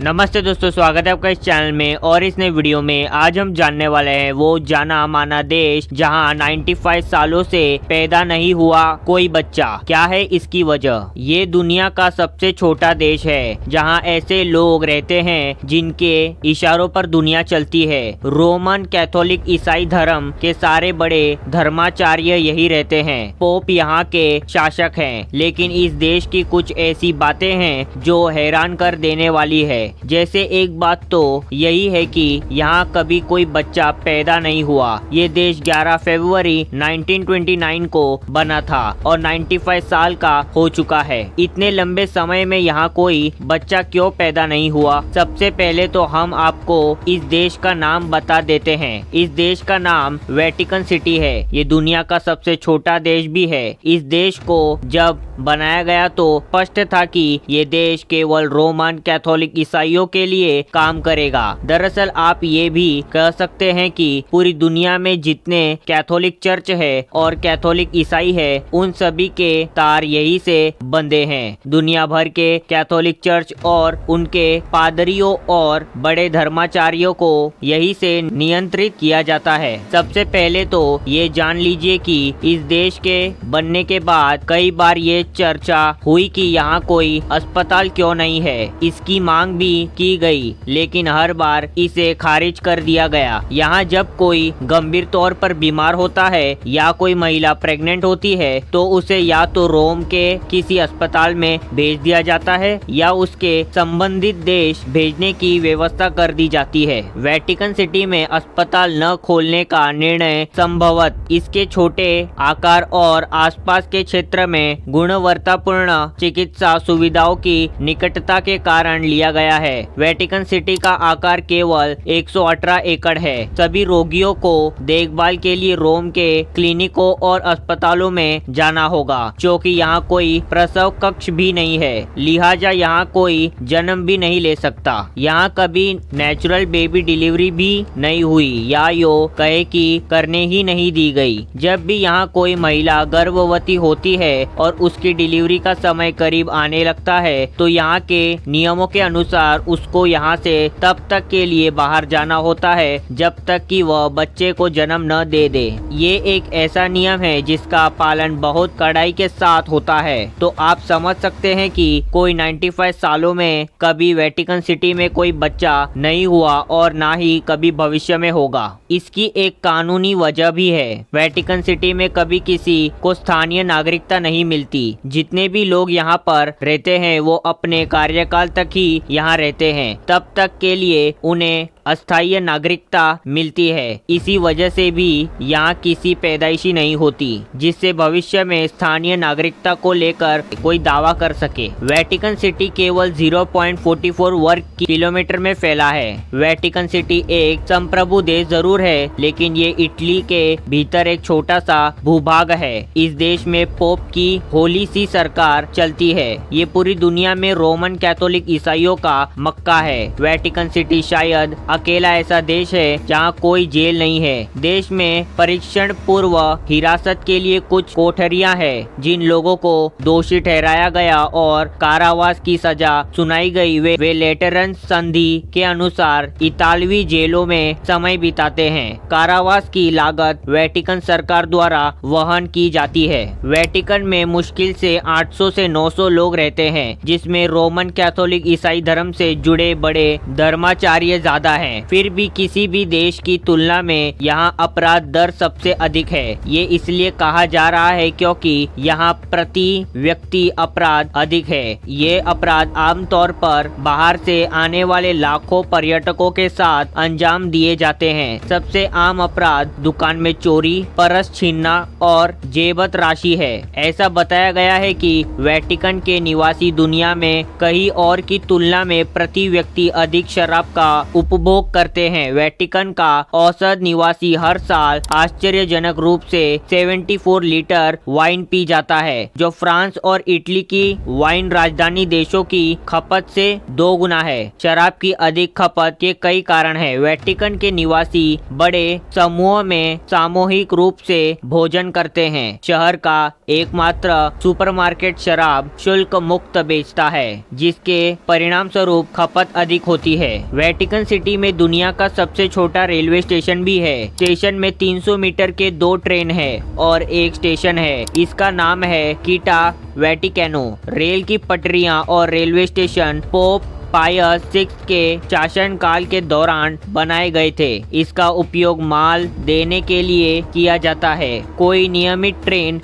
नमस्ते दोस्तों, स्वागत है आपका इस चैनल में। और इस नए वीडियो में आज हम जानने वाले हैं वो जाना माना देश जहां 95 सालों से पैदा नहीं हुआ कोई बच्चा। क्या है इसकी वजह? ये दुनिया का सबसे छोटा देश है जहां ऐसे लोग रहते हैं जिनके इशारों पर दुनिया चलती है। रोमन कैथोलिक ईसाई धर्म के सारे बड़े धर्माचार्य यही रहते हैं। पोप यहाँ के शासक हैं, लेकिन इस देश की कुछ ऐसी बातें हैं जो हैरान कर देने वाली है। जैसे एक बात तो यही है कि यहाँ कभी कोई बच्चा पैदा नहीं हुआ। ये देश 11 फरवरी 1929 को बना था और 95 साल का हो चुका है। इतने लंबे समय में यहाँ कोई बच्चा क्यों पैदा नहीं हुआ? सबसे पहले तो हम आपको इस देश का नाम बता देते हैं। इस देश का नाम वेटिकन सिटी है। ये दुनिया का सबसे छोटा देश भी है। इस देश को जब बनाया गया तो स्पष्ट था कि ये देश केवल रोमन कैथोलिक ईसाइयों के लिए काम करेगा। दरअसल आप ये भी कह सकते हैं कि पूरी दुनिया में जितने कैथोलिक चर्च है और कैथोलिक ईसाई है, उन सभी के तार यही से बंधे हैं। दुनिया भर के कैथोलिक चर्च और उनके पादरियों और बड़े धर्माचार्यों को यही से नियंत्रित किया जाता है। सबसे पहले तो ये जान लीजिए कि इस देश के बनने के बाद कई बार ये चर्चा हुई कि यहाँ कोई अस्पताल क्यों नहीं है। इसकी मांग भी की गई, लेकिन हर बार इसे खारिज कर दिया गया। यहाँ जब कोई गंभीर तौर पर बीमार होता है या कोई महिला प्रेग्नेंट होती है तो उसे या तो रोम के किसी अस्पताल में भेज दिया जाता है या उसके संबंधित देश भेजने की व्यवस्था कर दी जाती है। वेटिकन सिटी में अस्पताल न खोलने का निर्णय संभवत इसके छोटे आकार और आसपास के क्षेत्र में गुणवत्तापूर्ण चिकित्सा सुविधाओं की निकटता के कारण लिया गया है। वेटिकन सिटी का आकार केवल 118 एकड़ है। सभी रोगियों को देखभाल के लिए रोम के क्लिनिकों और अस्पतालों में जाना होगा, क्योंकि यहाँ कोई प्रसव कक्ष भी नहीं है। लिहाजा यहाँ कोई जन्म भी नहीं ले सकता। यहाँ कभी नेचुरल बेबी डिलीवरी भी नहीं हुई या यो कहे कि करने ही नहीं दी गई। जब भी यहाँ कोई महिला गर्भवती होती है और उसकी डिलीवरी का समय करीब आने लगता है तो यहाँ के नियमों के अनुसार उसको यहाँ से तब तक के लिए बाहर जाना होता है जब तक कि वह बच्चे को जन्म न दे दे। ये एक ऐसा नियम है जिसका पालन बहुत कड़ाई के साथ होता है। तो आप समझ सकते हैं कि कोई 95 सालों में कभी वेटिकन सिटी में कोई बच्चा नहीं हुआ और ना ही कभी भविष्य में होगा। इसकी एक कानूनी वजह भी है। वेटिकन सिटी में कभी किसी को स्थानीय नागरिकता नहीं मिलती। जितने भी लोग यहाँ पर रहते हैं वो अपने कार्यकाल तक ही यहाँ रहते हैं। तब तक के लिए उन्हें अस्थायी नागरिकता मिलती है। इसी वजह से भी यहाँ किसी पैदाइशी नहीं होती जिससे भविष्य में स्थानीय नागरिकता को लेकर कोई दावा कर सके। वेटिकन सिटी केवल 0.44 वर्ग किलोमीटर में फैला है। वेटिकन सिटी एक संप्रभु देश जरूर है, लेकिन ये इटली के भीतर एक छोटा सा भूभाग है। इस देश में पोप की होली सी सरकार चलती है। ये पूरी दुनिया में रोमन कैथोलिक ईसाइयों का मक्का है। वेटिकन सिटी शायद अकेला ऐसा देश है जहाँ कोई जेल नहीं है। देश में परीक्षण पूर्व हिरासत के लिए कुछ कोठरियां हैं। जिन लोगों को दोषी ठहराया गया और कारावास की सजा सुनाई गई वे लेटरन संधि के अनुसार इतालवी जेलों में समय बिताते हैं। कारावास की लागत वेटिकन सरकार द्वारा वहन की जाती है। वेटिकन में मुश्किल से 800 से 900 लोग रहते हैं, जिसमें रोमन कैथोलिक ईसाई धर्म से जुड़े बड़े धर्माचार्य ज्यादा हैं। फिर भी किसी भी देश की तुलना में यहाँ अपराध दर सबसे अधिक है। ये इसलिए कहा जा रहा है क्योंकि यहाँ प्रति व्यक्ति अपराध अधिक है। ये अपराध आमतौर पर बाहर से आने वाले लाखों पर्यटकों के साथ अंजाम दिए जाते हैं। सबसे आम अपराध दुकान में चोरी, पर्स छीनना और जेबत राशि है। ऐसा बताया गया है कि वेटिकन के निवासी दुनिया में कहीं और की तुलना में प्रति व्यक्ति अधिक शराब का उपभोग उपभोग करते हैं। वेटिकन का औसत निवासी हर साल आश्चर्यजनक रूप से 74 लीटर वाइन पी जाता है, जो फ्रांस और इटली की वाइन राजधानी देशों की खपत से 2 गुना है। शराब की अधिक खपत के कई कारण हैं। वेटिकन के निवासी बड़े समूह में सामूहिक रूप से भोजन करते हैं। शहर का एकमात्र सुपरमार्केट शराब शुल्क मुक्त बेचता है, जिसके परिणाम स्वरूप खपत अधिक होती है। वेटिकन सिटी में दुनिया का सबसे छोटा रेलवे स्टेशन भी है। स्टेशन में 300 मीटर के 2 ट्रेन है और एक स्टेशन है। इसका नाम है कीटा वेटिकानो। रेल की पटरियां और रेलवे स्टेशन पोप पायस 6 के शासनकाल के दौरान बनाए गए थे। इसका उपयोग माल देने के लिए किया जाता है। कोई नियमित ट्रेन